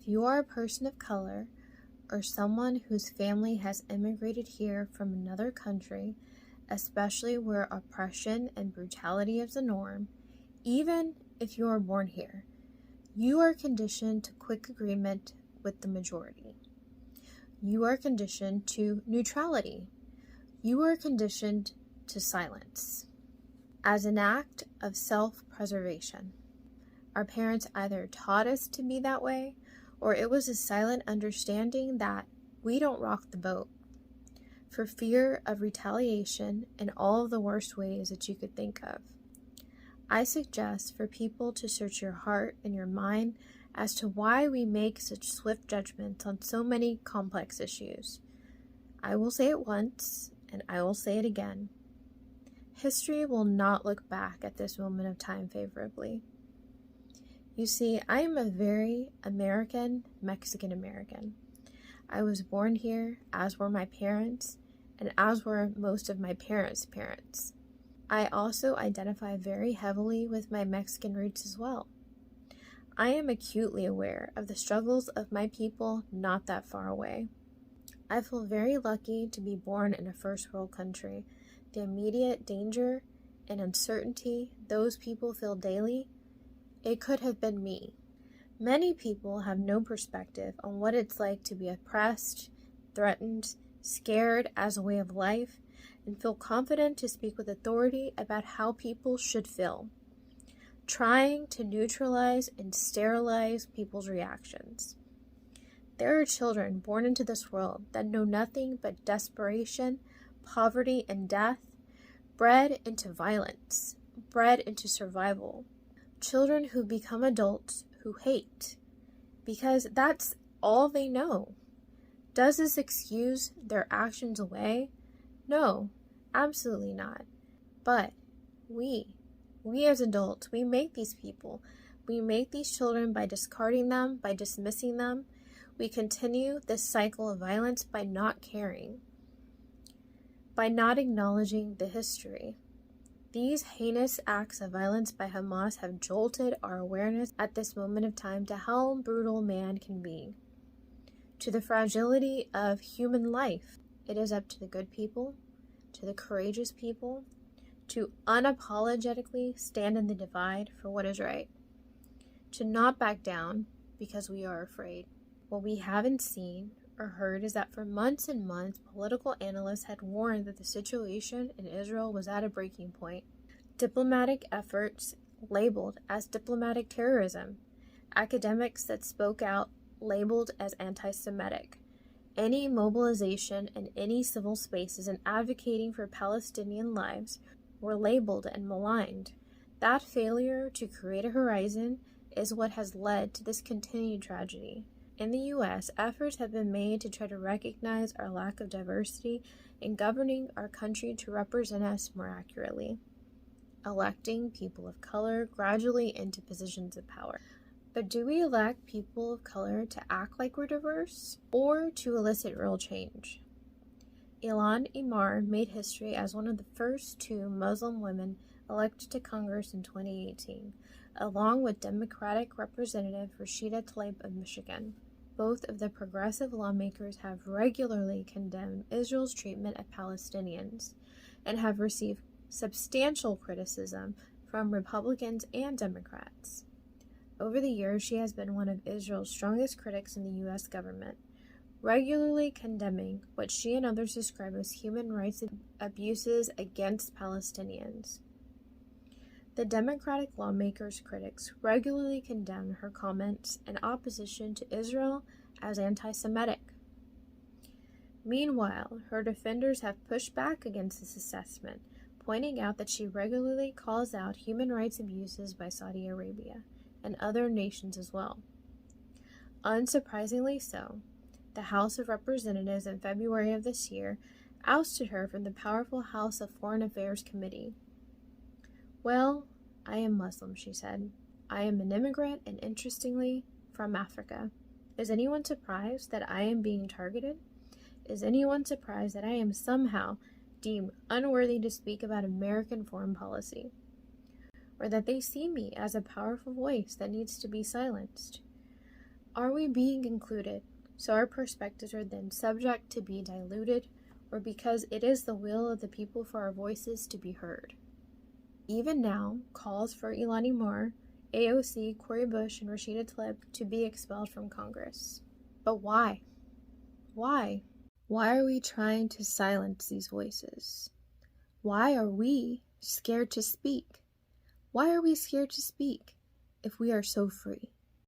If you are a person of color or someone whose family has immigrated here from another country, especially where oppression and brutality is the norm, even if you are born here, you are conditioned to quick agreement with the majority. You are conditioned to neutrality. You are conditioned to silence as an act of self-preservation. Our parents either taught us to be that way, or it was a silent understanding that we don't rock the boat for fear of retaliation in all of the worst ways that you could think of. I suggest for people to search your heart and your mind as to why we make such swift judgments on so many complex issues. I will say it once, and I will say it again. History will not look back at this moment of time favorably. You see, I am a very Mexican American. I was born here, as were my parents, and as were most of my parents' parents. I also identify very heavily with my Mexican roots as well. I am acutely aware of the struggles of my people not that far away. I feel very lucky to be born in a first world country. The immediate danger and uncertainty those people feel daily, it could have been me. Many people have no perspective on what it's like to be oppressed, threatened, scared as a way of life, and feel confident to speak with authority about how people should feel, trying to neutralize and sterilize people's reactions. There are children born into this world that know nothing but desperation, poverty, and death, bred into violence, bred into survival. Children who become adults who hate, because that's all they know. Does this excuse their actions away? No, absolutely not. But we as adults, we make these people. We make these children by discarding them, by dismissing them. We continue this cycle of violence by not caring, by not acknowledging the history. These heinous acts of violence by Hamas have jolted our awareness at this moment of time to how brutal man can be, to the fragility of human life. It is up to the good people, to the courageous people, to unapologetically stand in the divide for what is right, to not back down because we are afraid. What we haven't seen or heard is that for months and months, political analysts had warned that the situation in Israel was at a breaking point. Diplomatic efforts labeled as diplomatic terrorism, academics that spoke out labeled as anti-Semitic, any mobilization in any civil spaces and advocating for Palestinian lives were labeled and maligned. That failure to create a horizon is what has led to this continued tragedy. In the U.S., efforts have been made to try to recognize our lack of diversity in governing our country to represent us more accurately, electing people of color gradually into positions of power. But do we elect people of color to act like we're diverse or to elicit real change? Ilhan Omar made history as one of the first 2 Muslim women elected to Congress in 2018, along with Democratic Representative Rashida Tlaib of Michigan. Both of the progressive lawmakers have regularly condemned Israel's treatment of Palestinians and have received substantial criticism from Republicans and Democrats. Over the years, she has been one of Israel's strongest critics in the U.S. government, regularly condemning what she and others describe as human rights abuses against Palestinians. The Democratic lawmaker's critics regularly condemn her comments and opposition to Israel as anti-Semitic. Meanwhile, her defenders have pushed back against this assessment, pointing out that she regularly calls out human rights abuses by Saudi Arabia and other nations as well. Unsurprisingly so, the House of Representatives in February of this year ousted her from the powerful House of Foreign Affairs Committee. Well, I am Muslim, she said. I am an immigrant and, interestingly, from Africa. Is anyone surprised that I am being targeted? Is anyone surprised that I am somehow deemed unworthy to speak about American foreign policy? Or that they see me as a powerful voice that needs to be silenced? Are we being included, so our perspectives are then subject to be diluted, or because it is the will of the people for our voices to be heard? Even now, calls for Ilhan Omar, AOC, Cori Bush, and Rashida Tlaib to be expelled from Congress. But why? Why? Why are we trying to silence these voices? Why are we scared to speak? Why are we scared to speak if we are so free?